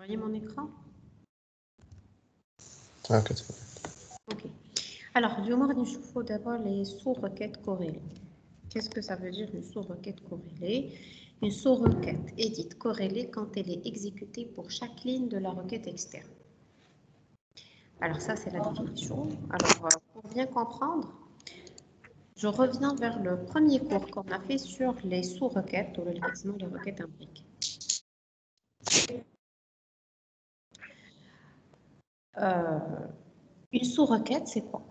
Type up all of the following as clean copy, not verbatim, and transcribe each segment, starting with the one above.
voyez mon écran? Ok. Ok. Alors, je vais vous d'abord les sous-requêtes corrélées. Qu'est-ce que ça veut dire une sous-requête corrélée? Une sous-requête est dite corrélée quand elle est exécutée pour chaque ligne de la requête externe. Alors ça, c'est la définition. Alors, pour bien comprendre, je reviens vers le premier cours qu'on a fait sur les sous-requêtes, ou les requêtes imbriquées. Une sous-requête, c'est quoi?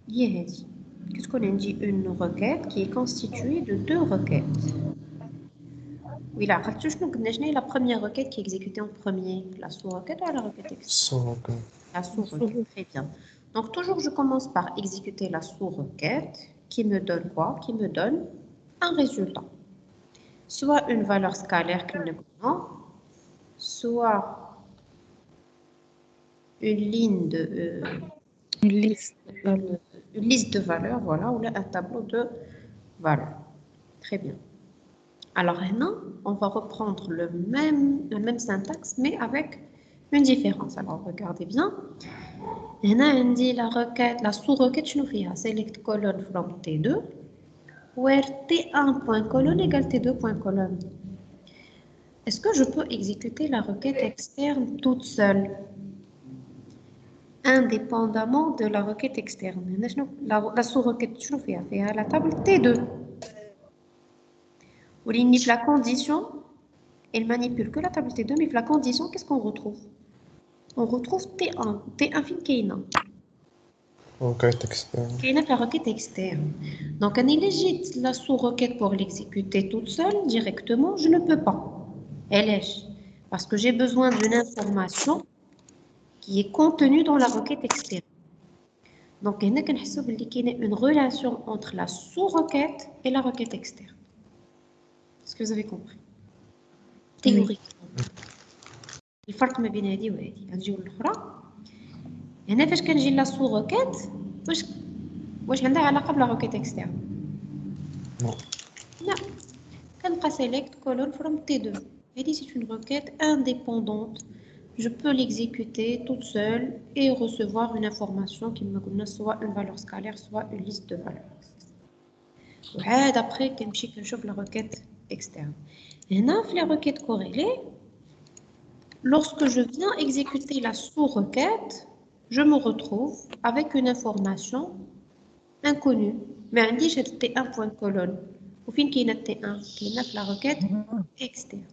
Qu'est-ce qu'on a dit? Une requête qui est constituée de deux requêtes. Oui, là, la première requête qui est exécutée en premier, la sous-requête ou la requête externe? La sous-requête, très bien. Donc, toujours, je commence par exécuter la sous-requête qui me donne quoi? Qui me donne un résultat. Soit une valeur scalaire que nous connaissons, soit une ligne de... Une liste. Une liste de valeurs, voilà, ou là, un tableau de valeurs. Très bien. Alors maintenant, on va reprendre la même syntaxe, mais avec une différence. Alors regardez bien. Maintenant, on dit la requête, la sous-requête, je nous fais select colon from T2, where T1.colon égale T2.colon. Est-ce que je peux exécuter la requête externe toute seule, indépendamment de la requête externe? La sous-requête, je nous fais à la table T2. Ou la condition, elle manipule que la table T2, mais la condition, qu'est-ce qu'on retrouve? On retrouve T1. T1 fin Keyna. Requête externe. Keyna la requête externe. Donc, on légit la sous-requête pour l'exécuter toute seule, directement, je ne peux pas. Elle est. Parce que j'ai besoin d'une information qui est contenue dans la requête externe. Donc, il y a une relation entre la sous-requête et la requête externe. Est-ce que vous avez compris? Théoriquement. الفرق ما بين هذه وهذه غنجيو للاخرى. هنا فاش كنجي لا سو روكيت واش عندها علاقه بلا روكيت اكسترن؟ لا كنبقى سيليكت كولون فروم تي 2. هذه سي une requête indépendante. Je peux l'exécuter toute seule et recevoir une information qui me donne soit une valeur scalaire soit une liste de valeurs. وعاد après كنمشي كنشوف la requête externe. هنا في les requêtes corrélées, lorsque je viens exécuter la sous-requête, je me retrouve avec une information inconnue. Mais on dit que T1 point colonne. Au fin, qui est T1, qui est la requête externe.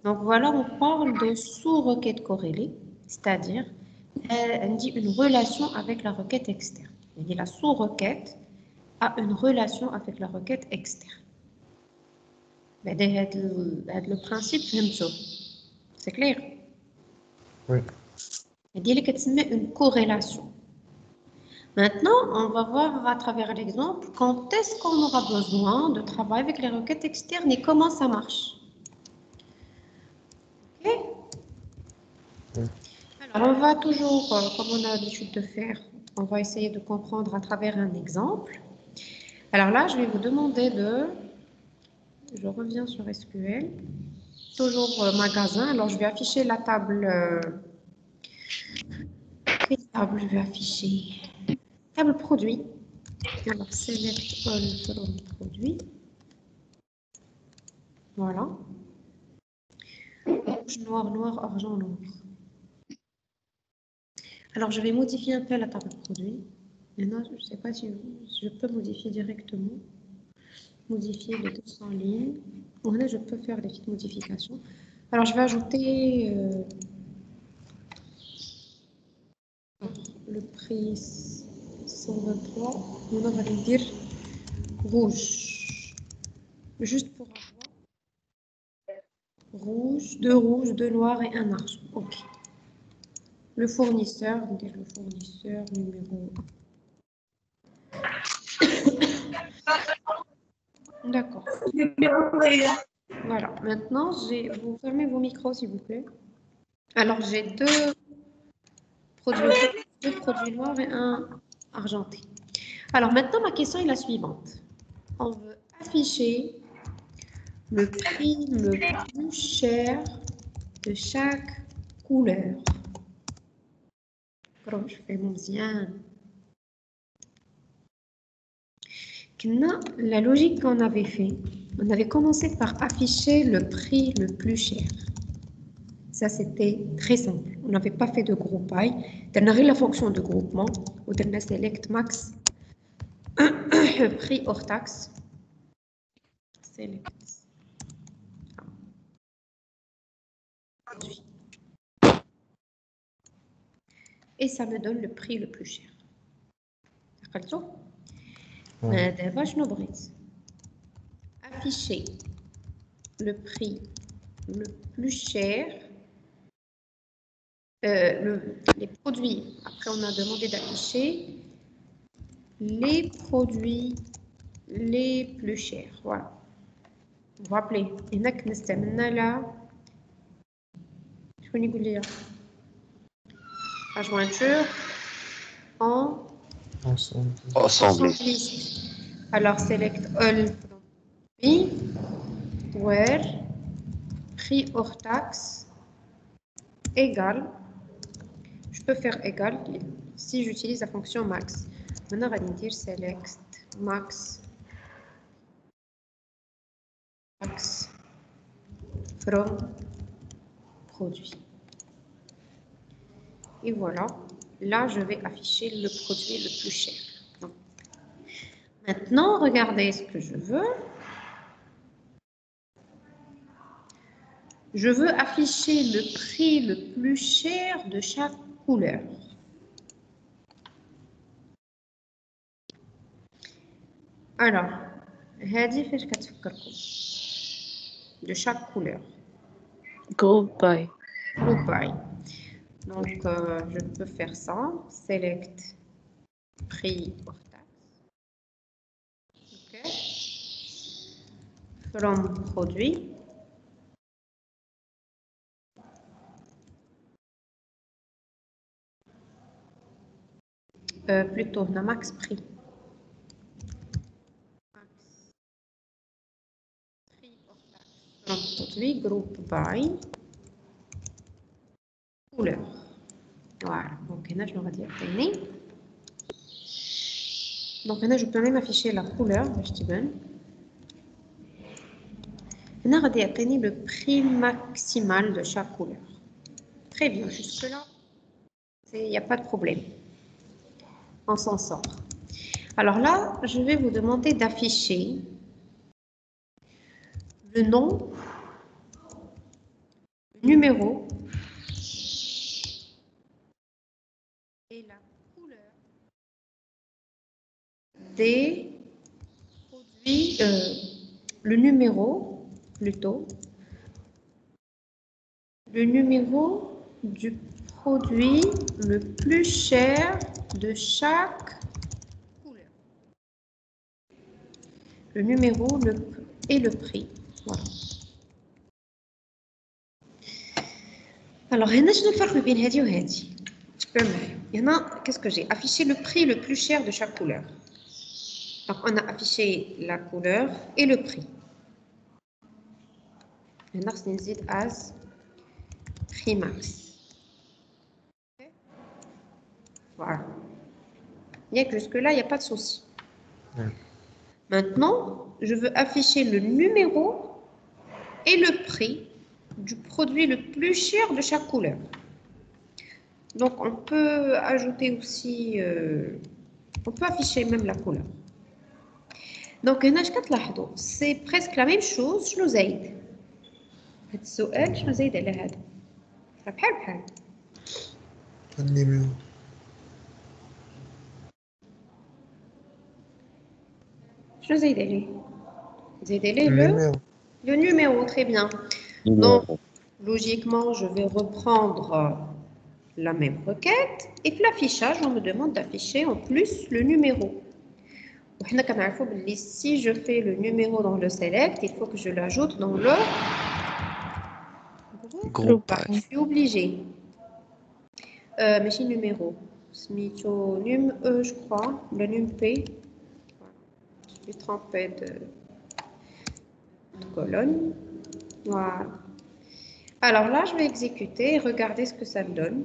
Donc voilà, on parle de sous-requête corrélée, c'est-à-dire on dit une relation avec la requête externe. On dit la sous-requête a une relation avec la requête externe. Mais le principe, c'est clair? Oui. Il dit que c'est une corrélation. Maintenant, on va voir à travers l'exemple quand est-ce qu'on aura besoin de travailler avec les requêtes externes et comment ça marche. Ok? Oui. Alors, on va toujours, comme on a l'habitude de faire, on va essayer de comprendre à travers un exemple. Alors là, je vais vous demander de... Je reviens sur SQL. Toujours magasin. Alors, je vais afficher la table... Quelle table je vais afficher? Table produit. Alors, select all from produit. Voilà. Rouge, noir, noir, argent, noir. Alors, je vais modifier un peu la table de produit. Maintenant, je ne sais pas si je peux modifier directement. Modifier les 200 lignes. Bon, là, je peux faire des petites modifications. Alors, je vais ajouter le prix 123. Maintenant, on va lui dire rouge. Juste pour avoir rouge, deux noirs et un argent. OK. Le fournisseur, on dit le fournisseur numéro 1. D'accord. Voilà. Maintenant, vous fermez vos micros, s'il vous plaît. Alors, j'ai deux produits noirs et un argenté. Alors, maintenant, ma question est la suivante. On veut afficher le prix le plus cher de chaque couleur. Je fais mon bien. La logique qu'on avait fait, on avait commencé par afficher le prix le plus cher. Ça, c'était très simple. On n'avait pas fait de groupaille. On a la fonction de groupement. On a select max prix hors taxe. Select. Et ça me donne le prix le plus cher. D'abord, je n'oublie. Afficher le prix le plus cher. Les produits. Après, on a demandé d'afficher les produits les plus chers. Voilà. Vous vous rappelez, il y a que là. Je connais dire. La jointure en ensemble. Alors, select all prix, where prix hors taxe égal. Je peux faire égal si j'utilise la fonction max. Maintenant, on va dire select max from produit. Et voilà, là, je vais afficher le produit le plus cher. Donc, maintenant, regardez ce que je veux. Je veux afficher le prix le plus cher de chaque couleur. Alors, de chaque couleur. Group by. Group by. Donc, je peux faire ça. Select prix hors taxe. OK. From produit. Plutôt, la max prix. Produit, groupe by, couleur. Voilà, donc là, je vais dire tenir. Donc là, je peux même afficher la couleur, je dis bien. Là, je vais tenir le prix maximal de chaque couleur. Très bien, jusque-là, il n'y a pas de problème. On s'en sort. Alors là, je vais vous demander d'afficher le nom, le numéro et la couleur des produits, le numéro plutôt, le numéro du produit le plus cher de chaque couleur. Le numéro et le prix. Voilà. Alors, je vais faire le bien هذه وهذه. Il y en a, qu'est-ce que j'ai? Affiché le prix le plus cher de chaque couleur. Donc, on a affiché la couleur et le prix. Maintenant, c'est une zid as prix max. Okay. Voilà. Jusque-là, il n'y a pas de souci. Maintenant, je veux afficher le numéro et le prix du produit le plus cher de chaque couleur. Donc, on peut ajouter aussi, on peut afficher même la couleur. Donc, c'est presque la même chose. Je nous aide. السؤال شنو زايد على هذا؟ بحال النيميرو. شنو زايد عليه؟ زايد عليه le numéro, très bien. Donc, logiquement, je vais reprendre la même requête et que l'affichage, on me demande d'afficher en plus le numéro. Si je fais le numéro dans le select, il faut que je l'ajoute dans le groupe. Je suis obligée. Mais c'est numéro. Num E, je crois. Le num P. Je suis trompée de colonne. Voilà. Alors là, je vais exécuter et regarder ce que ça me donne.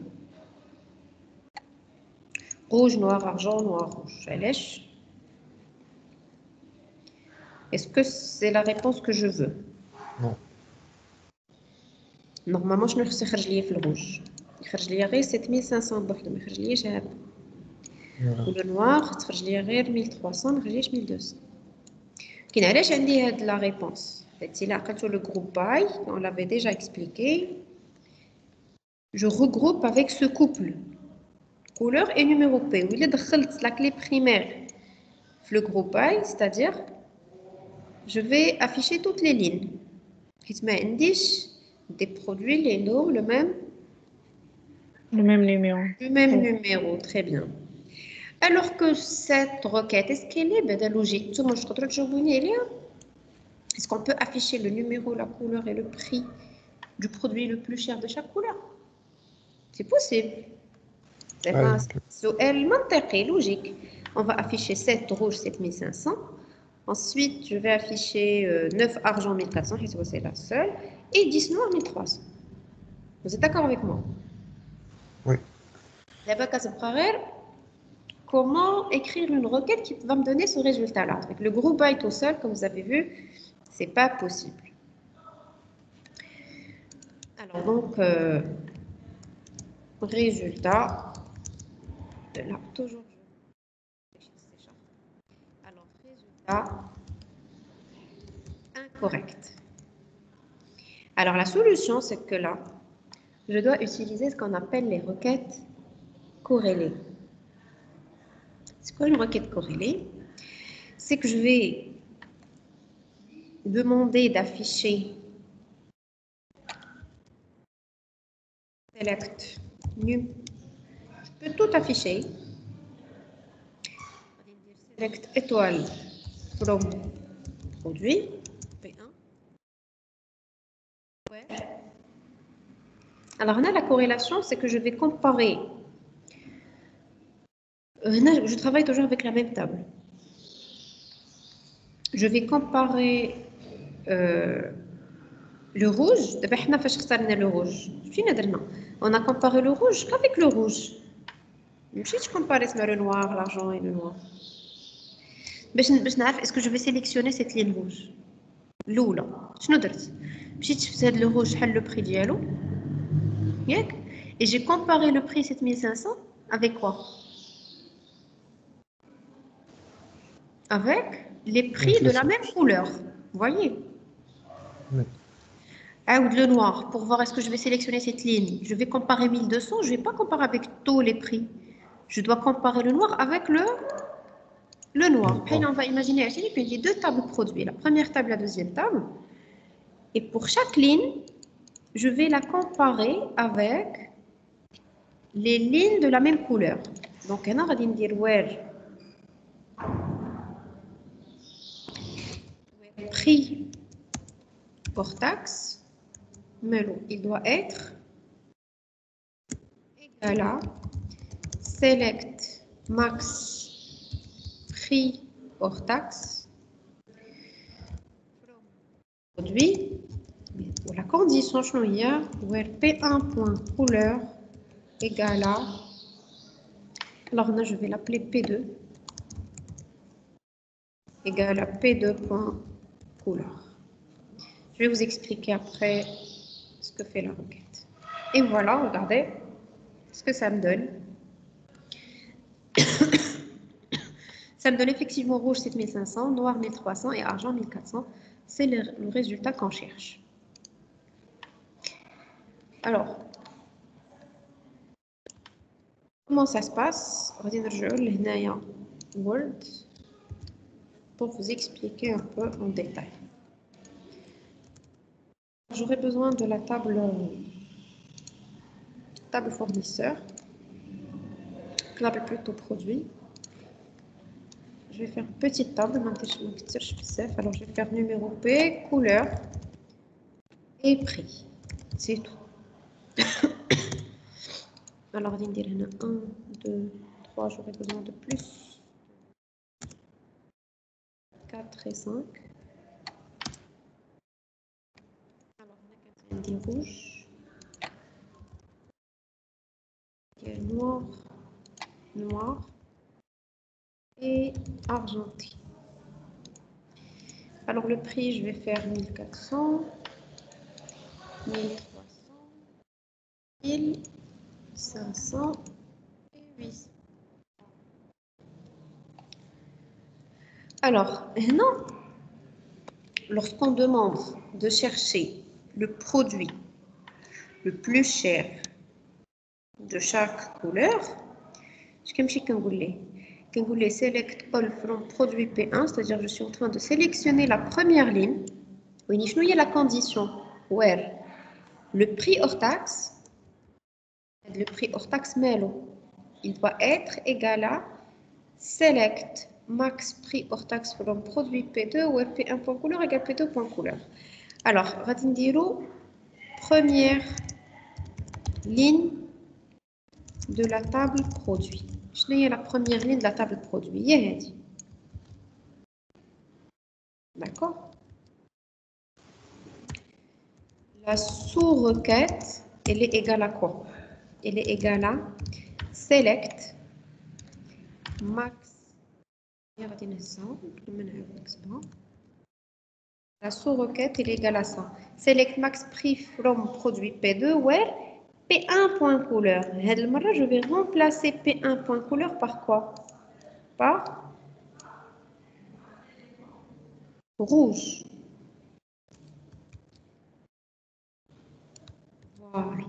Rouge, noir, argent, noir, rouge. Est-ce que c'est la réponse que je veux? Non. Normalement, je ne خرج لي في الrouge. يخرج لي غير 7500 بوحده ما يخرجليش هذا. وله noir تخرج لي غير 1300 ما يخرجليش 1200. كاين علاش عندي هاد لا ريبونس؟ حيت الا عقلتو لو groupe by, on l'avait déjà expliqué. Je regroupe avec ce couple couleur et numéro P. Ou il دخلت la clé primaire le groupe by, c'est-à-dire je vais afficher toutes les lignes. حيت ما عنديش des produits les noms le même numéro, très bien. Alors que cette requête, est-ce qu'elle est logique? Est-ce qu'on peut afficher le numéro, la couleur et le prix du produit le plus cher de chaque couleur? C'est possible. C'est un سؤال منطقي, logique. On va afficher 7 rouge 7500. Ensuite, je vais afficher 9 argent 1400, c'est la seule, et 10 noir 1300. Vous êtes d'accord avec moi? Oui. Comment écrire une requête qui va me donner ce résultat-là? Avec le groupe by tout seul, comme vous avez vu, c'est pas possible. Alors donc, résultat de là, toujours. Alors, résultat incorrect. Alors, la solution, c'est que là, je dois utiliser ce qu'on appelle les requêtes corrélées. C'est quoi une requête corrélée? C'est que je vais demander d'afficher select new. Je peux tout afficher. Select étoile from produit P1. Ouais. Alors là, la corrélation, c'est que je vais comparer. Je travaille toujours avec la même table. Je vais comparer le rouge. D'abord, le rouge. On a comparé le rouge qu'avec le rouge. Je comparer le noir, l'argent et le noir. Est-ce que je vais sélectionner cette ligne rouge? L'oula. شنو درت؟ مشيت شفت هذا le rouge حل le prix ديالو. ياك؟ Et j'ai comparé le prix 7500 avec quoi? Avec les prix de la même couleur. Vous voyez? Oui. Ou le noir, pour voir est-ce que je vais sélectionner cette ligne. Je vais comparer 1200, je ne vais pas comparer avec tous les prix. Je dois comparer le noir avec le noir. Puis on va imaginer qu'il y a deux tables produits, la première table, la deuxième table. Et pour chaque ligne, je vais la comparer avec les lignes de la même couleur. Donc, on va dire where prix hors taxe, il doit être égal à select max prix hors taxe produit. Pour la condition, where P1.couleur égale à. Alors là, je vais l'appeler P2 égale à P2.couleur. Je vais vous expliquer après ce que fait la requête. Et voilà, regardez ce que ça me donne. Ça me donne effectivement rouge 7500, noir 1300 et argent 1400. C'est le résultat qu'on cherche. Alors, comment ça se passe? Word pour vous expliquer un peu en détail. J'aurai besoin de la table fournisseur, table plutôt produit. Je vais faire petite table, alors je vais faire numéro P, couleur et prix. C'est tout. Alors, on va dire 1, 2, 3, j'aurai besoin de plus. 4 et 5. Alors, on a dit rouge. noir, noir et argenté. Alors le prix, je vais faire 1400, 1300, 1500 et 800. Alors, non. Lorsqu'on demande de chercher le produit le plus cher de chaque couleur, je vais select all from produit P1, c'est-à-dire je suis en train de sélectionner la première ligne. Oui, il y a la condition where le prix hors taxe, mélo, il doit être égal à select max prix hors taxe from produit P2 where P1 point couleur égale P2 point couleur. Alors, Radindiro, première ligne de la table produit. Je n'ai la première ligne de la table produit. D'accord? La sous-requête, elle est égale à quoi? Elle est égale à select max. La sous-requête, elle est égale à ça. Select max prix from produit P2 where P1 point couleur. Je vais remplacer P1 point couleur par quoi? Par rouge. Voilà.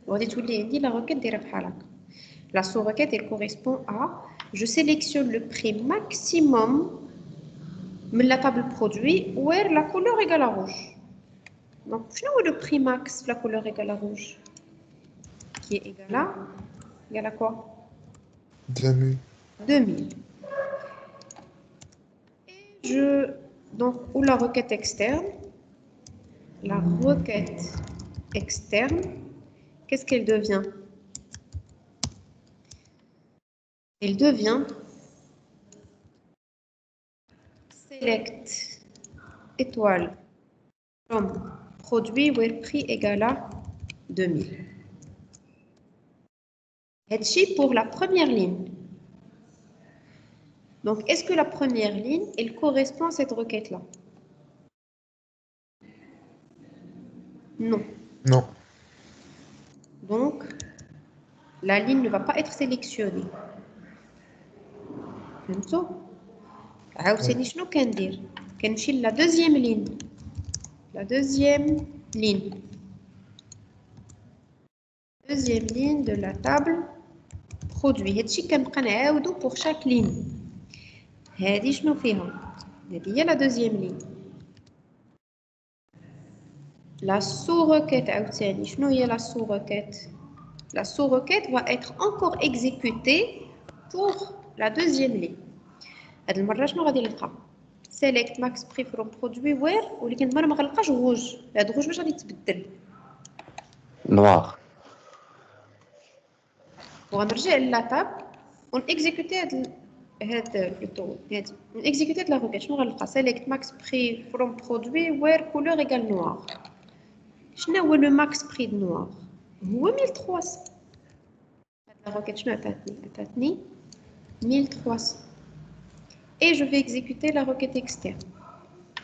On dit tout la requête des rafhalak. La sous-requête, elle correspond à je sélectionne le prix maximum de la table produit où la couleur égale à rouge. Donc, je le prix max de la couleur égale à rouge qui est égal à quoi? 2000. 2000. Donc, ou la requête externe. La requête externe, qu'est-ce qu'elle devient? Elle devient select étoile from produit where prix égal à 2000. C'est pour la première ligne. Donc, est-ce que la première ligne, elle correspond à cette requête-là? Non. Non. Donc, la ligne ne va pas être sélectionnée. فهمتوا؟ عاوتاني شنو كندير؟ كنمشي la deuxième ligne. La deuxième ligne. Deuxième ligne de la table produit. هادشي كنبقى نعاودو pour chaque ligne. هادي شنو فيها؟ هادي هي la deuxième ligne. La sous-requête عاوتاني شنو هي la sous-requête؟ La sous-requête va être encore exécutée pour la deuxième ligne. هاد المرة شنو غادي نلقى؟ select max prix from produit where ولكن المرة ما غنلقاش rouge. هاد rouge واش غادي يتبدل؟ noir. وغنرجع لا تاب ونكزيكوتي نكزيكوتي هاد لا روكيت. شنو غنلقى؟ select max prix from produit where couleur égale noir. شنو هو لو max prix de noir؟ هو 1300. هاد لا روكيت شنو عطاتني 1300. Et je vais exécuter la requête externe.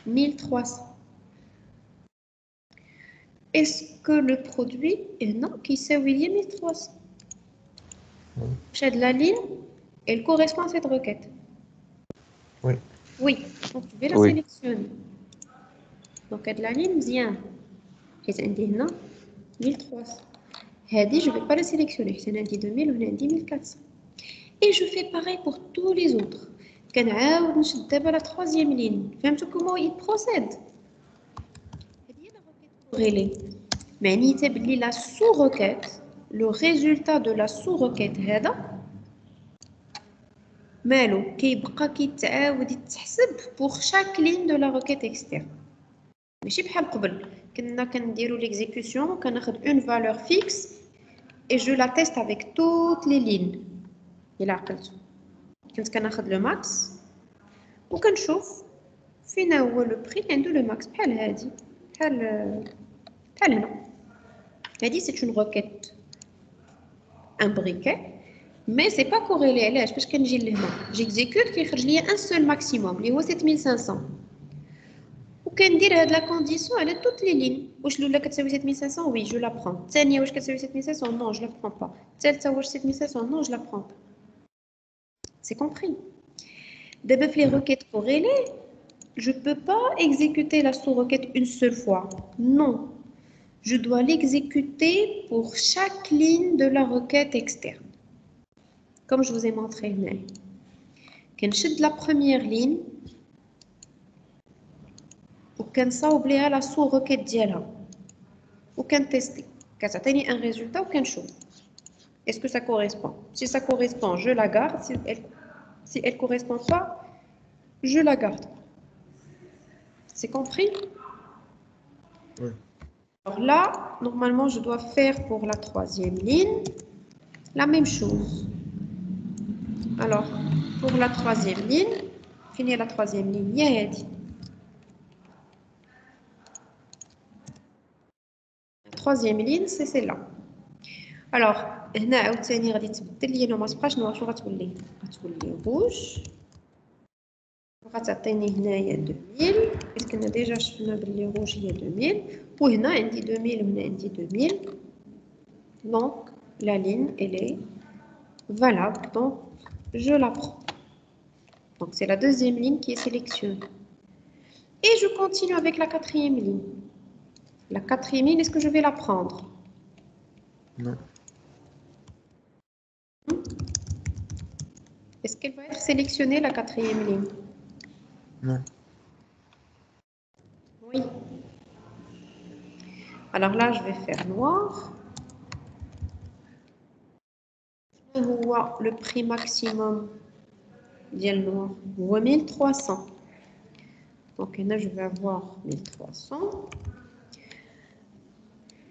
1300. Est-ce que le produit est non qui s'appelle 1300? De la ligne, elle correspond à cette requête. Oui. Oui, donc je vais la Oui. sélectionner. Donc de la ligne, bien. Et c'est 1300. Hadi, je ne vais pas la sélectionner. C'est 2000 ou 1400. Et je fais pareil pour tous les autres. كنعاود نشد دابا la troisième ligne. فهمتوا comment il procède? هذه هي la requête corrélée. معنيتها بلي la sous-requête, le résultat de la sous-requête هذا مالو كيبقى كيتعاود يتحسب pour chaque ligne de la requête externe. ماشي بحال قبل كنا كنديروا l'exécution كناخذ une valeur fixe et je la teste avec toutes les lignes. إلا عقلتوا كنت كناخذ لو ماكس وكنشوف فين هو لو بري اللي عنده لو ماكس بحال هادي بحال هنا. هادي سي اون requête un briquet, mais c'est pas corrélé. علاش باش كنجي لهنا j'exécute كيخرج لي un seul maximum اللي هو 7500 وكندير هاد لا كونديسيون على toutes les lignes. واش الاولى كتساوي 7500 oui je la prends. الثانيه واش كتساوي 7500 non je la prends pas. الثالثه واش 7500 non je la prends pas. C'est compris. D'abord les requêtes corrélées, je peux pas exécuter la sous-requête une seule fois. Non. Je dois l'exécuter pour chaque ligne de la requête externe. Comme je vous ai montré. Quand je de la première ligne, ou quand ça oublie la sous-requête d'IALA, ou quand tester, quand ça t'aille un résultat ou quand chose. Est-ce que ça correspond? Si ça correspond, je la garde. Si elle correspond pas, je la garde. C'est compris? Oui. Alors là, normalement, je dois faire pour la troisième ligne la même chose. Alors, pour la troisième ligne, finir la troisième ligne, la troisième ligne, c'est celle-là. Alors, هنا عاوتاني غادي تبدل لي ما تبقاش نوار شنو غتولي rouge وغتعطيني هنايا 2000 حيت كنا ديجا شفنا باللي rouge هي 2000 وهنا عندي 2000 وهنا عندي 2000 donc la ligne elle est valable donc je la prends. Donc c'est la deuxième ligne qui est sélectionnée. Et je continue avec la quatrième ligne. La quatrième ligne, est-ce que je vais la prendre? Non. Est-ce qu'elle va être sélectionnée, la quatrième ligne? Non. Oui. Alors là, je vais faire noir. Le prix maximum le noir, 1300. Donc là, je vais avoir 1300.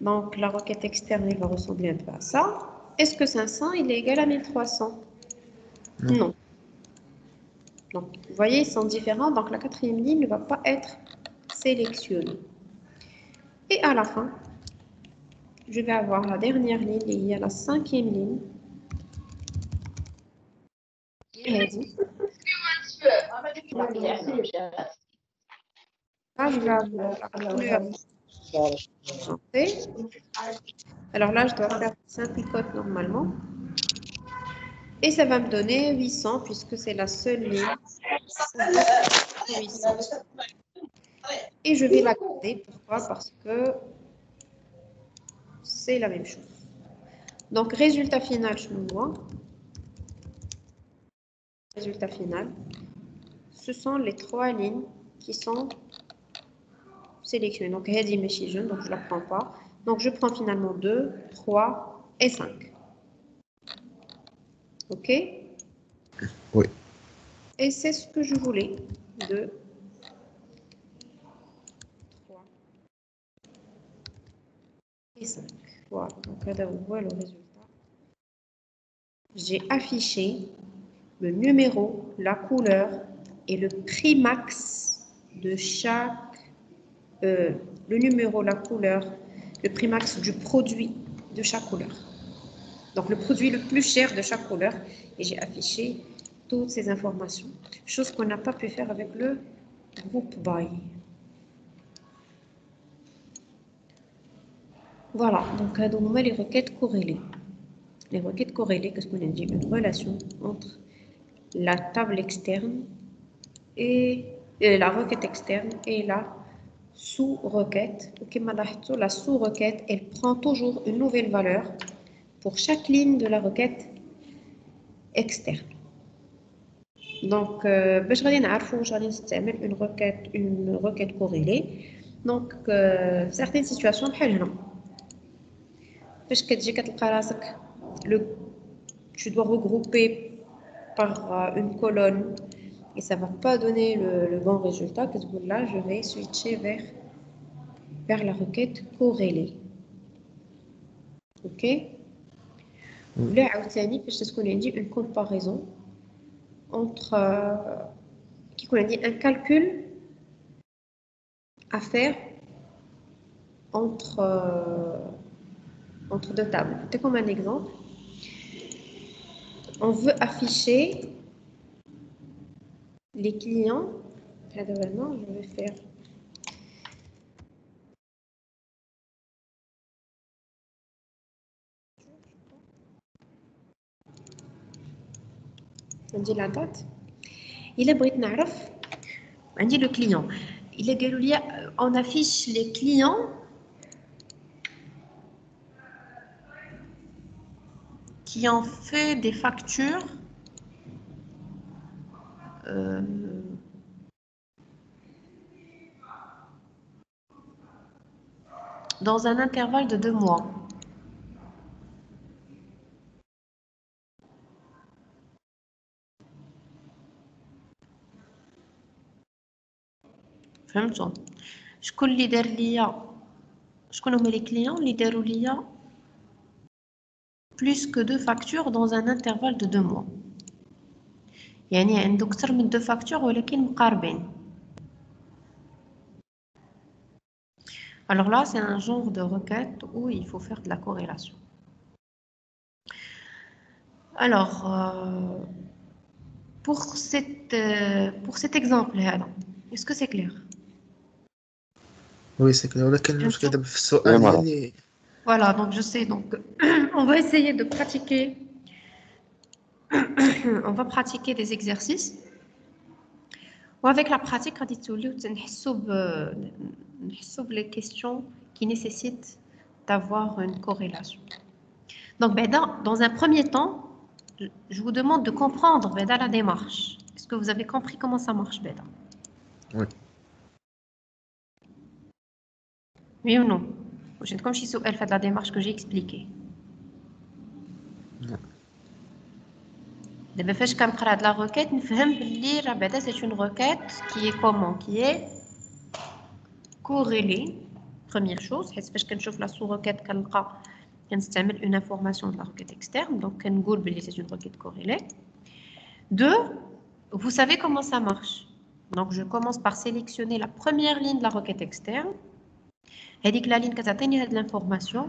Donc la requête externe, elle va ressembler un peu à ça. Est-ce que 500, il est égal à 1300? Non. Donc, vous voyez, ils sont différents. Donc, la quatrième ligne ne va pas être sélectionnée. Et à la fin, je vais avoir la dernière ligne et il y a la cinquième ligne. Là, je vais avoir la couleur chantée. Alors là, je dois faire 5 picotes normalement. Et ça va me donner 800 puisque c'est la seule ligne. 800. Et je vais la garder. Pourquoi? Parce que c'est la même chose. Donc, résultat final, je me vois. Résultat final. Ce sont les 3 lignes qui sont sélectionnées. Donc, Hedi Meshi jaune, donc je ne la prends pas. Donc, je prends finalement 2, 3 et 5. OK? Oui. Et c'est ce que je voulais. 2, 3 et 5. Voilà. Donc, là, on voit le résultat. J'ai affiché le numéro, la couleur et le prix max de chaque... le numéro, la couleur, le prix max du produit de chaque couleur. Donc, le produit le plus cher de chaque couleur. Et j'ai affiché toutes ces informations. Chose qu'on n'a pas pu faire avec le groupe by. Voilà. Donc, on a les requêtes corrélées. Les requêtes corrélées, qu'est-ce qu'on a dit? Une relation entre la table externe et la requête externe et la sous-requête. La sous-requête, elle prend toujours une nouvelle valeur pour chaque ligne de la requête externe. Donc, je vais une requête corrélée. Donc, certaines situations, tu dois regrouper par une colonne et ça ne va pas donner le bon résultat. Là, je vais switcher vers la requête corrélée. OK? Là, c'est ce qu'on a dit, une comparaison entre un calcul à faire entre deux tables. C'est comme un exemple. on veut afficher les clients. Maintenant, je vais faire on dit la date. Il a بغيت نعرف عندي le client. Il a قالوا لي on affiche les clients qui ont fait des factures dans un intervalle de 2 mois. فهمتوا شكون اللي دار ليا شكون هما les clients اللي داروا ليا plus que 2 factures dans un intervalle de 2 mois. يعني عنده أكثر من 2 factures ولكن مقاربين. Alors là, c'est un genre de requête où il faut faire de la corrélation. Alors, pour cet exemple là, est-ce que c'est clair? Oui, c'est clair. ولكن المشكلة دابا في السؤال هي اللي Voilà, donc je sais. Donc, on va essayer de pratiquer. On va pratiquer des exercices. Ou avec la pratique, on les questions qui nécessitent d'avoir une corrélation. Donc, dans un premier temps, je vous demande de comprendre la démarche. Est-ce que vous avez compris comment ça marche, Beda? Oui. Oui ou non? Je comme si elle fait la démarche que j'ai expliquée. Non. D'abord, quand je parle de la requête, nous faisons que c'est une requête qui est comment? Qui est corrélée. Première chose, parce que quand je la sous-requête, on utilise une information de la requête externe, donc on dit que c'est une requête corrélée. 2, vous savez comment ça marche. Donc, je commence par sélectionner la première ligne de la requête externe. Et dit que la ligne qui a de l'information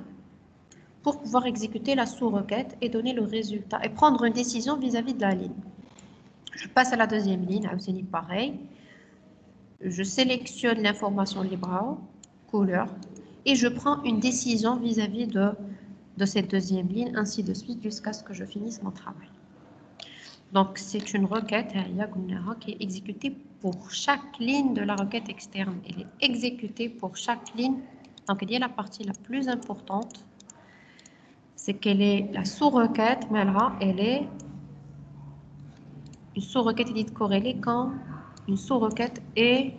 pour pouvoir exécuter la sous-requête et donner le résultat et prendre une décision vis-à-vis de la ligne. Je passe à la deuxième ligne, c'est pareil. Je sélectionne l'information libre, couleur, et je prends une décision vis-à-vis de cette deuxième ligne, ainsi de suite, jusqu'à ce que je finisse mon travail. Donc, c'est une requête qui est exécutée pour chaque ligne de la requête externe. Elle est exécutée pour chaque ligne. Donc, il y a la partie la plus importante, c'est qu'elle est la sous-requête, mais là, elle est une sous-requête dite corrélée quand une sous-requête est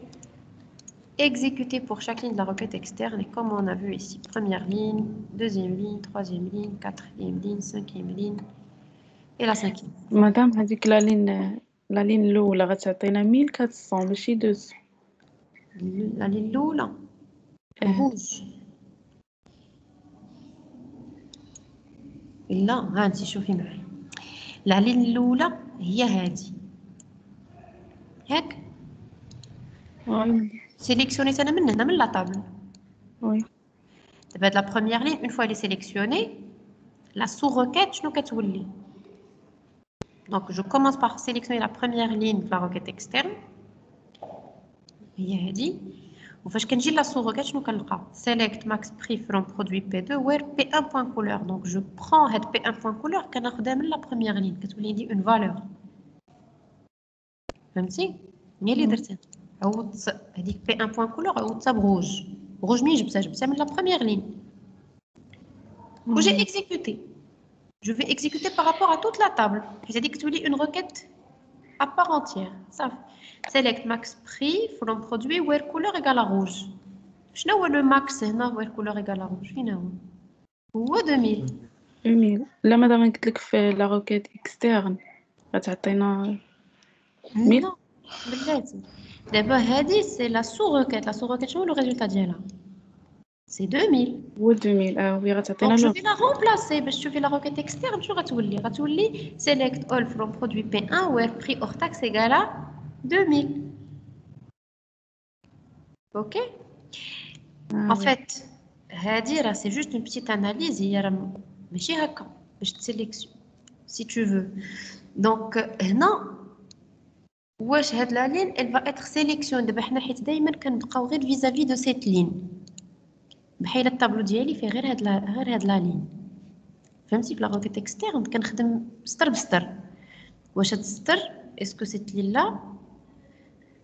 exécutée pour chaque ligne de la requête externe. Et comme on a vu ici, première ligne, deuxième ligne, troisième ligne, quatrième ligne, cinquième ligne et la cinquième. Madame, هذيك la ligne الأولى غتعطينا 1400 ماشي 200. La ligne الأولى rouge. لا هانتي شوفي معي. La ligne الأولى هي هذه. هاك. Oui. Sélectionnez أنا من هنا من la table. Oui. La première ligne, une fois elle est sélectionnée, la sous-requête, شنو كتولي? Donc, je commence par sélectionner la première ligne de la requête externe. هي هذه. وفاش كنجي لا sous-requête شنو كنلقى؟ Select max prix from produit P2 where P1.couleur. Donc, je prends cette P1.couleur كناخدها من la première ligne كتولي لي une valeur. فهمتي؟ هي اللي درتها. عوضت هذيك P1.couleur عوضتها بروج. rouge منين جبتها من la première ligne. J'ai exécuté. Je vais exécuter par rapport à toute la table. C'est-à-dire que tu lis une requête à part entière. Ça. Select max prix from produit where couleur égale à rouge. شنو هو le max هنا where couleur égale à rouge؟ فين هو 2000. 2000. لا مادام قلت لك في لا روكيت اكسترن غتعطينا 1000. Non, بلاتي. دابا هذه سي لا سو requête. La sous requête شنو هو le résultat ديالها؟ C'est 2000. هو 2000 وي غتعطينا Donc, je لو. vais la remplacer. باش تشوفي la requête externe شنو غتولي select all from produit P1 where prix hors taxe égale à 2000. Ok? En fait, c'est juste une petite analyse. ماشي هكا باش si tu veux. Donc, non. واش هاد la ligne, elle va être sélectionnée. دابا حنا حيت دائما كنبقاو غير vis-à-vis de cette ligne. بحال الطابلو ديالي فيه غير هاد la ligne. فهمتي في la requête externe كنخدم سطر بسطر. واش هاد السطر est-ce que cette ligne là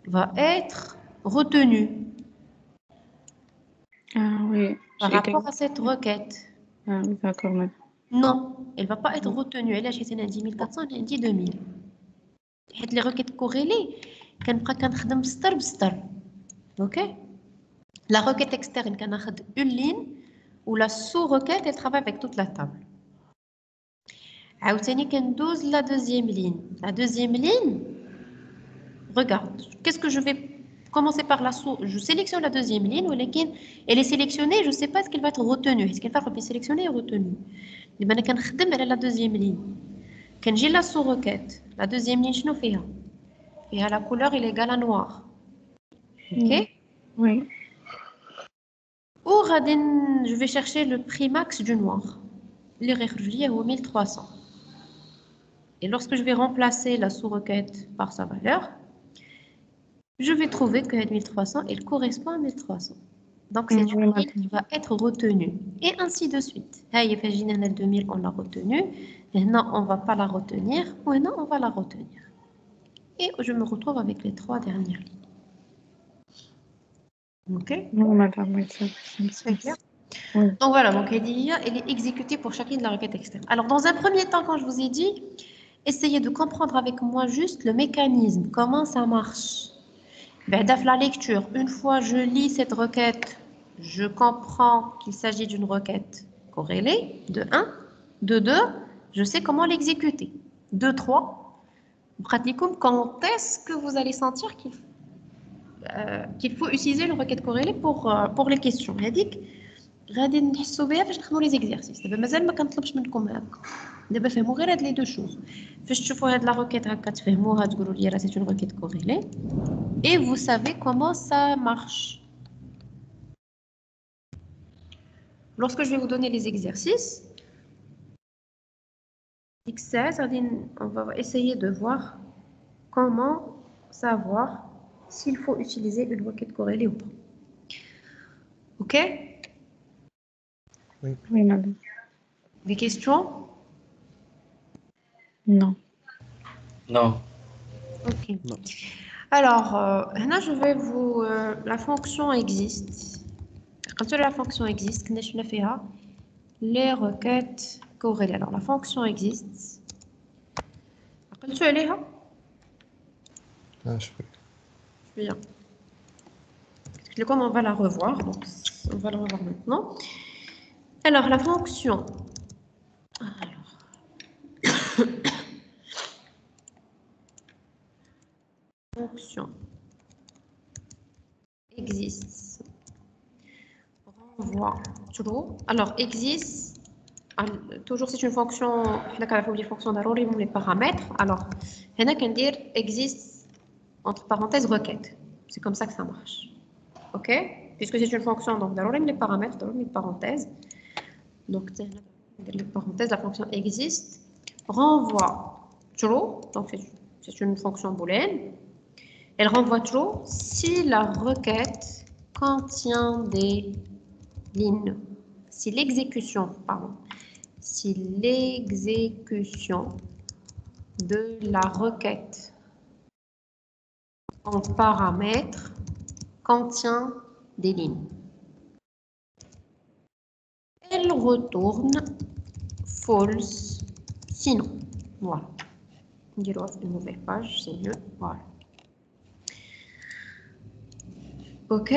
va être retenue Oui. par rapport à cette requête? Ah, d'accord, madame. Non, elle va pas être retenue. Elle a chez 10400, elle a dit 2000. حيت les requêtes corrélées كنبقى كنخدم سطر بسطر. OK? La requête externe كناخد une ligne ou la sous-requête elle travaille avec toute la table. عاوتاني كندوز la deuxième ligne. La deuxième ligne, regarde, qu'est-ce que je vais commencer par la sous. Je sélectionne la deuxième ligne, ولكن elle est sélectionnée, je ne sais pas est-ce qu'elle va être retenue. Est-ce qu'elle va être sélectionnée ou retenue? دابا انا كنخدم على la deuxième ligne. كنجي la sous-requête. La deuxième ligne شنو فيها؟ فيها la couleur elle est égale à noir. OK? Oui. Ou je vais chercher le prix max du noir. Le réfléchir au 1300. Et lorsque je vais remplacer la sous-requête par sa valeur, je vais trouver que 1300, elle correspond à 1300. Donc, c'est une ligne qui va être retenue. Et ainsi de suite. Hey, 2000, on l'a retenue. Maintenant, on ne va pas la retenir. Maintenant, on va la retenir. Et je me retrouve avec les 3 dernières lignes. OK? Non, madame, oui, c'est clair. Oui. Donc voilà, donc elle est exécutée pour chacune de la requête externe. Alors, dans un premier temps, quand je vous ai dit, essayez de comprendre avec moi juste le mécanisme, comment ça marche. Ben, la lecture, une fois je lis cette requête, je comprends qu'il s'agit d'une requête corrélée, de 1. De 2, je sais comment l'exécuter. De 3, pratiquement, quand est-ce que vous allez sentir qu'il faut utiliser une requête corrélée pour les questions. هذيك غادي نحسوا بها فاش نخدموا لي زيكزارسيس. دابا مازال ما كنطلبش منكم هكا. دابا فهموا غير هاد لي دو شوز. فاش تشوفوا هاد لا روكيت هكا تفهموها تقولوا لي راه سي اون روكيت كوريلي. Et vous savez comment ça marche. Lorsque je vais vous donner les exercices, on va essayer de voir comment savoir s'il faut utiliser une requête corrélée ou pas. OK? Oui, madame. Des questions? Non. Non. OK. Non. Alors, là, je vais vous... la fonction existe. Quand la fonction existe, les requêtes corrélées. Alors, la fonction existe. Bien. Comme on va la revoir, donc on va la revoir maintenant. Alors, la fonction. Alors. Fonction existe. Renvoie true. Alors, existe. Toujours, c'est une fonction. Une fonction d'arrondissement les paramètres. Alors, il y a qu'un dire existe entre parenthèses requête. C'est comme ça que ça marche. OK? Puisque c'est une fonction donc d'arrondissement les paramètres, d'arrondissement les parenthèses. Donc, les parenthèses, la fonction existe. Renvoie true. Donc, c'est une fonction booléenne. Elle renvoie true si la requête contient des lignes. Si l'exécution de la requête en paramètres contient des lignes. Elle retourne false sinon. Voilà. On dirait une nouvelle page, c'est mieux. Voilà. OK?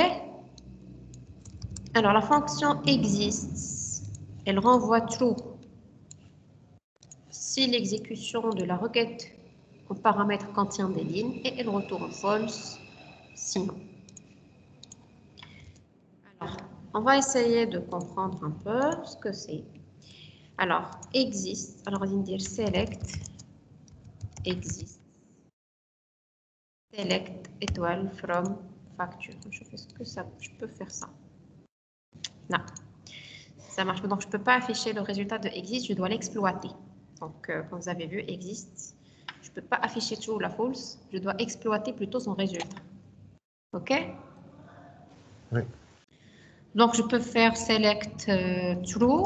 Alors, la fonction existe. Elle renvoie true si l'exécution de la requête en paramètre contient des lignes et elle retourne false sinon. Alors, on va essayer de comprendre un peu ce que c'est. Alors, existe. Alors, on va dire select existe. Select étoile from facture. Je peux faire ça. Non. Ça marche pas. Donc, je ne peux pas afficher le résultat de existe, je dois l'exploiter. Donc, comme vous avez vu, existe. Je ne peux pas afficher true ou la false. Je dois exploiter plutôt son résultat. OK? Oui. Donc, je peux faire select true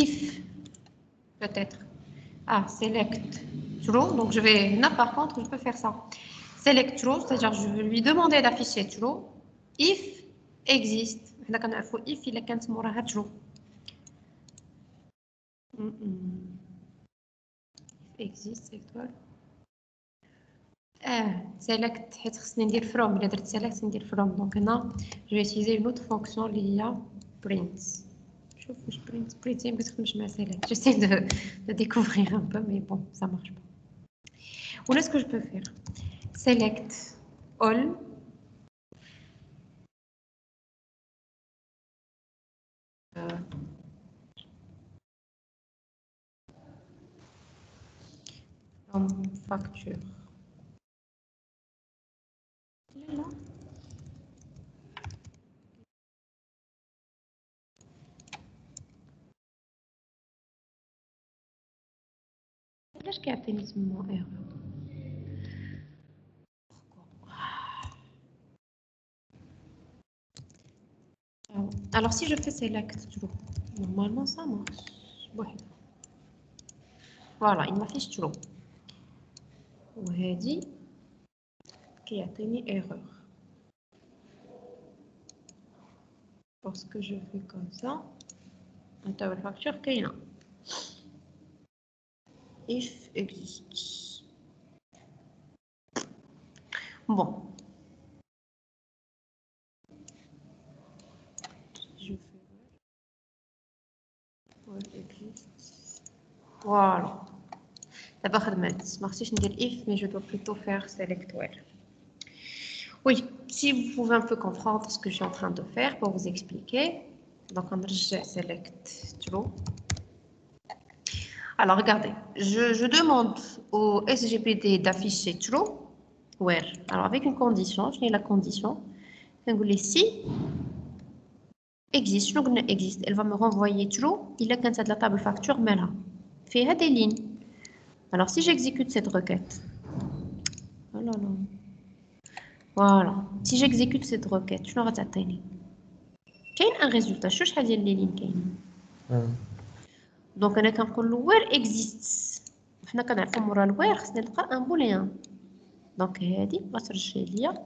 if, peut-être. Ah, select true. Donc, je vais... Là, par contre, je peux faire ça. Select true, c'est-à-dire je vais lui demander d'afficher true if existe. Là, quand il faut if, il est quand moraha true. Existe, étoile. Select, حيت خصني ندير from. إلا درت select ندير from. Donc هنا, je vais utiliser une autre fonction اللي هي print. شوف واش print ما كتخدمش مع select. J'essaie de découvrir un peu, mais bon, ça marche pas. Ou là, ce que je peux faire, select all. From facture. Là. علاش كيعطيني تما erreur. Alors si je fais select true, normalement ça marche. Voilà, il m'affiche true. وهذه كيعطيني erreur. Parce que je fais comme ça. La facture كاينه. If exists. Bon. Je fais where exists. Voilà. D'abord, je vais dire if, mais je dois plutôt faire select where. Oui, si vous pouvez un peu comprendre ce que je suis en train de faire pour vous expliquer. Donc, on va select true. Alors, regardez, je demande au SGPD d'afficher true, where. Alors, avec une condition, je n'ai la condition. Je vais si existe, existe, elle va me renvoyer true. Il a qu'un de la table facture, mais là, fait des lignes. Alors, si j'exécute cette requête, oh là là. Voilà, si j'exécute cette requête, je n'aurai pas de كاين un résultat. شو شحال ديال لي لين كاين. دونك انا كنقول له where exists. حنا كنعرفوا مورا الوير خصني نلقى ان بوليان. دونك هذه غترجع ليا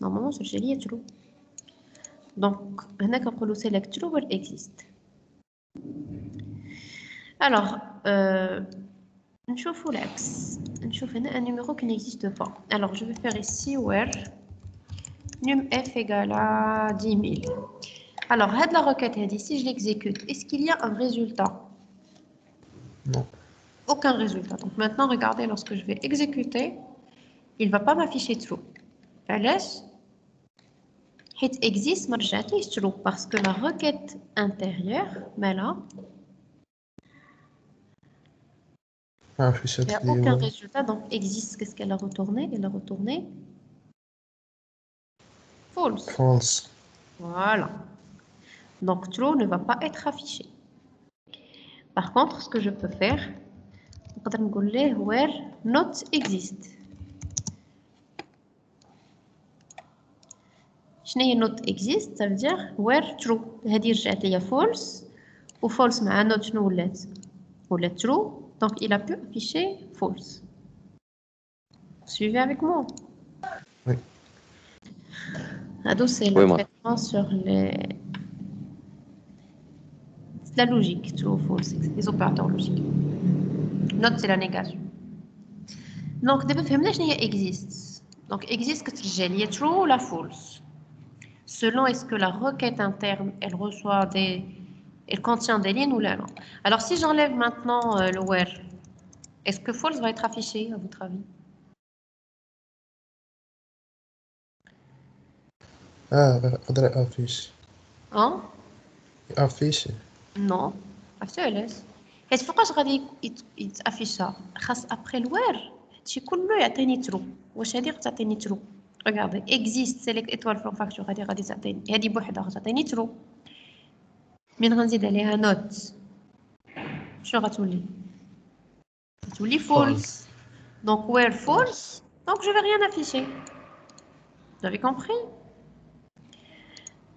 نورمالمون ترجع ليا ترو. دونك هنا كنقولوا select true where exist. alors نشوفوا العكس. نشوف هنا un numéro qui n'existe pas. alors je vais faire ici where num f égale à 10 000. Alors, la requête, si je l'exécute, est-ce qu'il y a un résultat? Non. Aucun résultat. Donc maintenant, regardez, lorsque je vais exécuter, il ne va pas m'afficher true. Laisse. Hit existe, true, parce que la requête intérieure, mais là, il n'y a aucun résultat. Donc, existe, qu'est-ce qu'elle a retourné? Elle a retourné false. False. Voilà. Donc, true ne va pas être affiché. Par contre, ce que je peux faire, je peux dire where not exist. not exist, ça veut dire where true. هذه رجعت لي false و false مع not شنو ولات true. Donc, il a pu afficher false. Suivez avec moi. Oui. C'est le traitement sur la logique, true ou false, les opérateurs logiques. Note, c'est la négation. Donc, d'abord, فهمنا شنو هي exist. Donc, exist كترجع لي true ou la false. Selon est-ce que la requête interne, elle reçoit elle contient des lignes ou là non. Alors, si j'enlève maintenant le where, est-ce que false va être affiché, à votre avis? قدر affiche. Hein? Affiche. Non. Affiche. Est-ce pourquoi je غادي يتافيش ça? خاص après le where, شي كله يعطيني true. واش هذه غتعطيني true. Regardez, existe, select étoile from facture, غادي تعطيني هذه بوحدها غتعطيني true. من غنزيد عليها note شنو غتولي؟ Tous les false. Donc, where false. Donc, je ne vais rien afficher. Vous avez compris?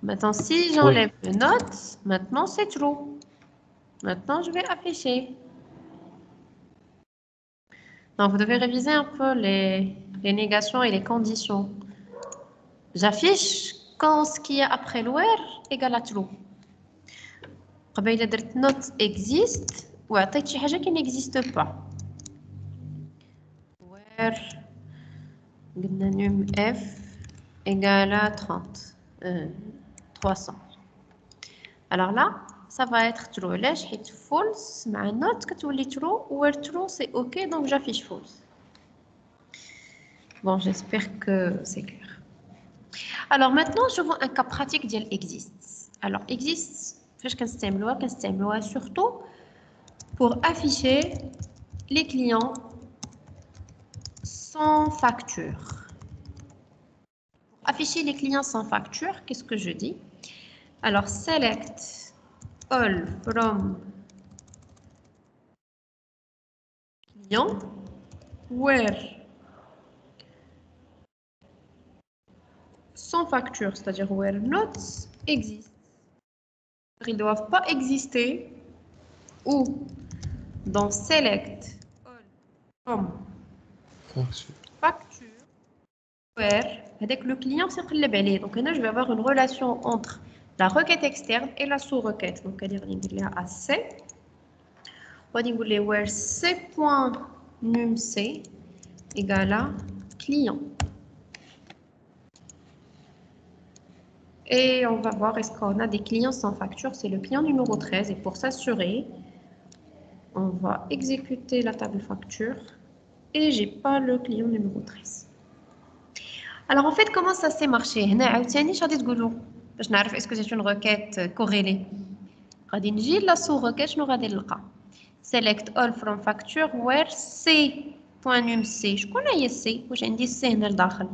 Maintenant, si j'enlève le note, maintenant c'est true. Maintenant, je vais afficher. Donc, vous devez réviser un peu les négations et les conditions. J'affiche quand ce qui est après le where égale à true. قبيله درت not exist وعطيت شي حاجه qui n'existe pas. Where قلنا num f égale à 30 300. Alors là, ça va être true. علاش حيت false مع not كتولي true. Where true c'est ok, donc j'affiche false. Bon, j'espère que c'est clair. Alors maintenant, je vois un cas pratique ديال exists. Alors exists فاش كنستعملوها surtout pour afficher les clients sans facture. Pour afficher les clients sans facture, qu'est-ce que je dis? Alors, select all from client where sans facture, c'est-à-dire where notes exist. Ils ne doivent pas exister ou dans select all from facture where avec le client c'est donc là je vais avoir une relation entre la requête externe et la sous-requête. Donc elle est à C. On va dire where c.numc égale à client. Et on va voir est-ce qu'on a des clients sans facture. C'est le client numéro 13 et pour s'assurer, on va exécuter la table facture et j'ai pas le client numéro 13. Alors en fait, comment ça s'est marché? باش نعرف est-ce que c'est une requête corrélée. غادي نجي لا sous-requête شنو غادي نلقى؟ select all from facture where c.numc. شكون هي c؟ واش عندي c هنا لداخل؟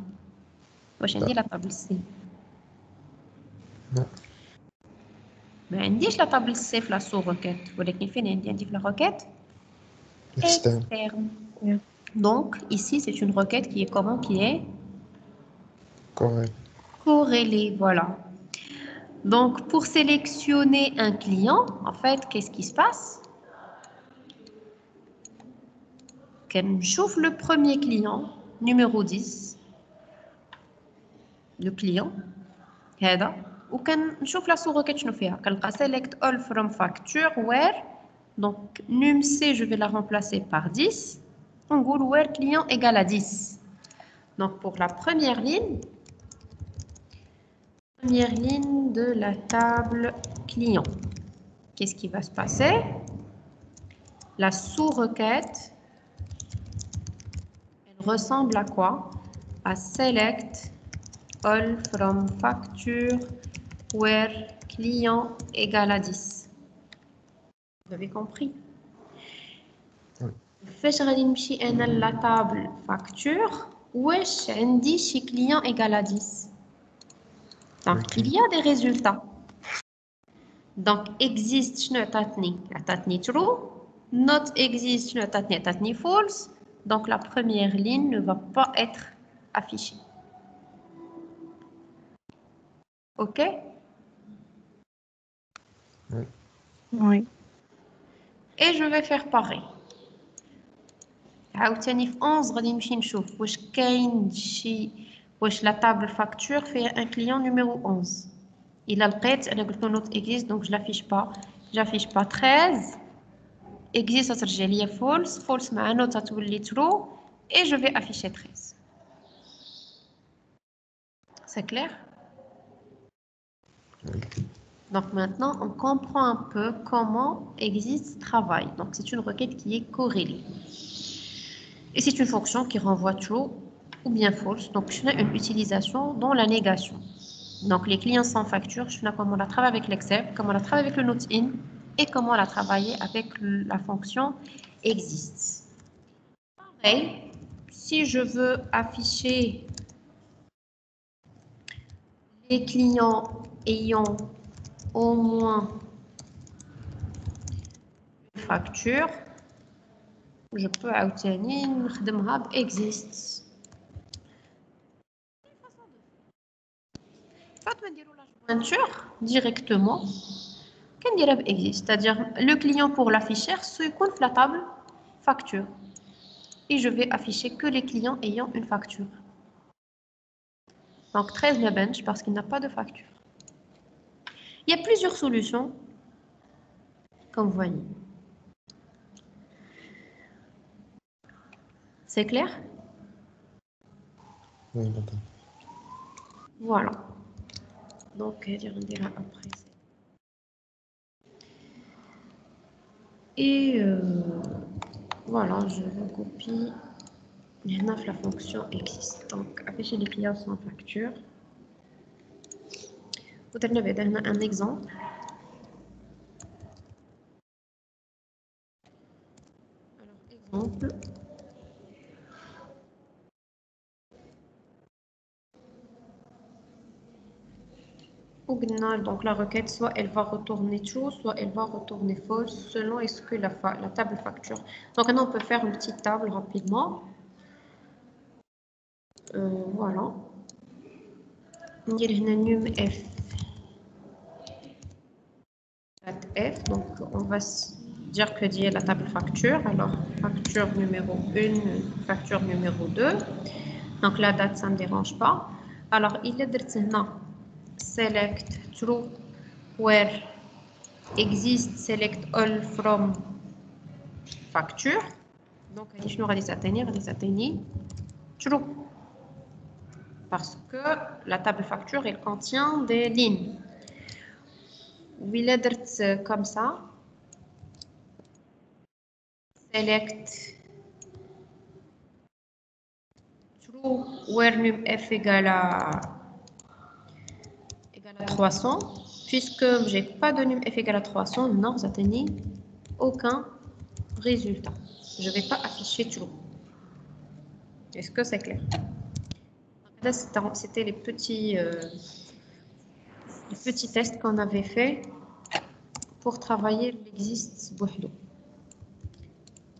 واش عندي لا طابل c؟ ما عنديش لا طابل c في لا sous-requête ولكن فين عندي في la requête externe. Donc ici c'est une requête qui est comment? Qui est corrélée, voilà. Donc pour sélectionner un client, en fait, qu'est-ce qui se passe? Quand je chauffe le premier client, numéro 10, le client, هذا, ou quand je chauffe la sous-requête, je fais select all from facture where, donc numc, je vais la remplacer par 10, on dit where client égale à 10. Donc pour la première ligne de la table client, qu'est-ce qui va se passer? La sous-requête, elle ressemble à quoi? À select all from facture where client égale à 10. Vous avez compris? فاش غادي نمشي انا لا table facture واش عندي شي client égale à 10. Donc il y a des résultats. Donc exist شنو عطاتني true, not exist شنو عطاتني false. Donc la première ligne ne va pas être affichée. OK? Oui. Et je vais faire pareil. عاوتاني في 11 غادي نمشي نشوف واش كاين شي واش لا table facture فيها un client numéro 11. إلا لقيت أنا قلت له not exist donc je l'affiche pas 13 exist ترجع لي false مع not تولي true et je vais afficher 13. C'est clair? Donc maintenant on comprend un peu comment exist travaille. Donc c'est une requête qui est corrélée. Et c'est une fonction qui renvoie true ou bien false. Donc je fais une utilisation dans la négation. Donc les clients sans facture, je sais comment on la travaille avec l'except, comment on la travaille avec le note in et comment on la travailler avec la fonction exist. Pareil, si je veux afficher les clients ayant au moins une facture, je peux عاوتاني نخدمها ب exists. بعد ما نديرو la jointure directement كنديرها ب exist, c'est-à-dire le client pour l'afficher سيكون في la table facture. Et je vais afficher que les clients ayant une facture. Donc 13 le bench parce qu'il n'a pas de facture. Il y a plusieurs solutions, comme vous voyez. C'est clair? Oui, madame. Voilà. Donc, on dira après. Et voilà, je recopie. La fonction existe. Donc, afficher les clients sans facture. Vous avez un exemple. Alors, exemple. Donc, la requête, soit elle va retourner true, soit elle va retourner false, selon est-ce que la table facture. Donc, maintenant, on peut faire une petite table rapidement. Voilà. On dirait num f. F. Donc, on va dire que dit la table facture. Alors, facture numéro 1, facture numéro 2. Donc, la date, ça ne me dérange pas. Alors, il est maintenant select true where exist select all from facture. Donc, je vais atteindre true. Parce que la table facture, elle contient des lignes. Il est comme ça. Select true where num f égale à 300. Puisque je n'ai pas de num f égale à 300, non, vous n'atteignez aucun résultat. Je ne vais pas afficher true. Est-ce que c'est clair? Là, c'était les petits tests qu'on avait fait pour travailler l'existe بوحدو.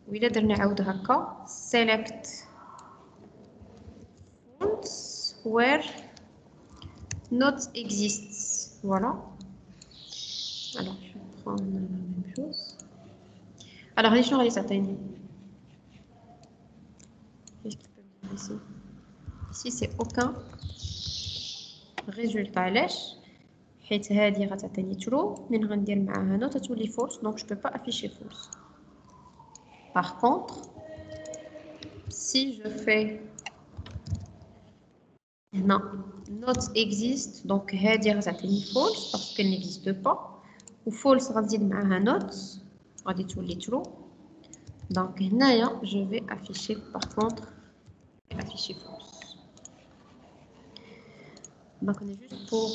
وإلا درنا عاود هكا select fonts where not exists. Voilà. Alors, je vais prendre la même chose. Alors, les gens, ils atteignent. Qu'est-ce qu'il peut me dire ici? Ici, c'est aucun résultat. علاش؟ حيت هذه غتعطيني true من غندير معاها نوت تولي false, donc je peux pas afficher false. Par contre, si je fais non, not existe, donc هذه غتعطيني false parce qu'elle n'existe pas. Ou false غنزيد معاها not غادي تولي true. Donc هنايا je vais afficher par contre afficher false. Donc on est juste pour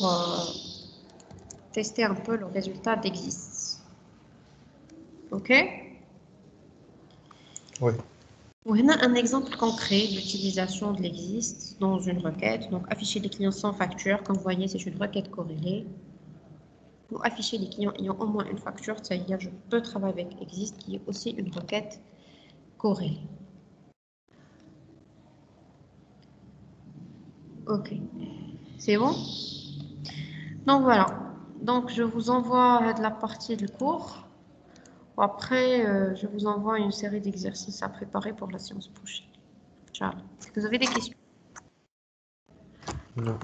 tester un peu le résultat d'existe. Ok? Oui. On a un exemple concret d'utilisation de l'existe dans une requête. Donc, afficher les clients sans facture, comme vous voyez, c'est une requête corrélée. Ou afficher les clients ayant au moins une facture, c'est-à-dire je peux travailler avec existe, qui est aussi une requête corrélée. Ok, c'est bon? Donc voilà. Donc, je vous envoie de la partie du cours. Après, je vous envoie une série d'exercices à préparer pour la séance prochaine. Ciao. Est-ce que vous avez des questions? Non.